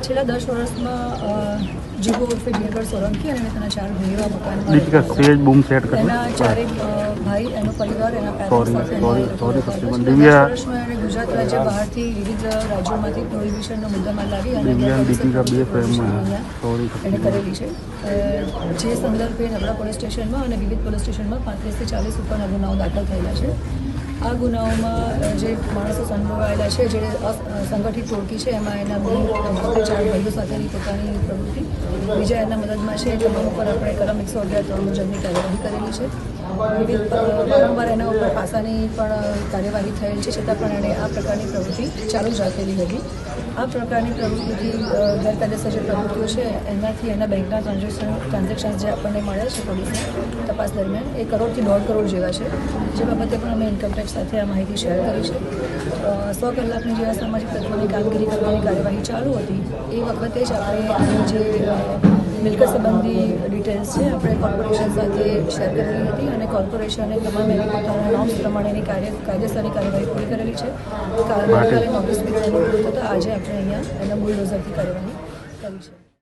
છેલ્લા 10 વર્ષમાં જીગો ઉર્ફે દિનકર સોલંકી અને તેના 4 ભાઈઓ આ મકાનમાં એના 4 ભાઈ, એનો પરિવાર, એના પેરેન્ટ્સ સાથે વર્ષમાં એને ગુજરાત રાજ્ય બહારથી વિવિધ રાજ્યોમાંથી પ્રોહિબિશનનો મુદ્દામાં લાવી અને એને કરેલી છે. જે સંદર્ભે નબળા પોલીસ સ્ટેશનમાં અને વિવિધ પોલીસ સ્ટેશનમાં 35 થી 40 ઉપરના ગુનાઓ દાખલ થયેલા છે. આ ગુનાઓમાં જે માણસો સંડોવાયેલા છે, જે સંગઠિત ટોળકી છે, એમાં એના 4 ભાઈઓ સાથેની પોતાની પ્રવૃત્તિ, બીજા એના મદદમાં છે, તમામ ઉપર આપણે કલમ 111 મુજબની કાર્યવાહી કરેલી છે. વિવિધ વારંવાર એના ઉપર ફાંસાની પણ કાર્યવાહી થયેલ છે, છતાં પણ એણે આ પ્રકારની પ્રવૃત્તિ ચાલુ જ રાખેલી હતી. આ પ્રકારની પ્રવૃત્તિથી ગેરકાયદેસર જે પ્રવૃત્તિઓ છે એનાથી એના બેંકના ટ્રાન્ઝેક્શન્સ જે આપણને મળ્યા છે પોલીસને તપાસ દરમિયાન એ 1 કરોડથી 1.5 કરોડ જેવા છે, જે બાબતે પણ અમે ઇન્કમટેક્સ સાથે આ માહિતી શેર કરી છે. 100 કલાકની જેવા સામાજિક તત્વોની કામગીરી કરવાની કાર્યવાહી ચાલુ હતી એ વખતે જ આપણે જે મિલકત સંબંધી ડિટેલ્સ છે આપણે કોર્પોરેશન સાથે શેર કરેલી હતી અને કોર્પોરેશને તમામ એની પોતાના નોર્મ્સ પ્રમાણેની કાયદેસરની કાર્યવાહી પૂરી કરેલી છે. કાલે નોટિસ પૂરી થતાં આજે આપણે અહીંયા એના બુલડોઝરથી કાર્યવાહી કરી છે.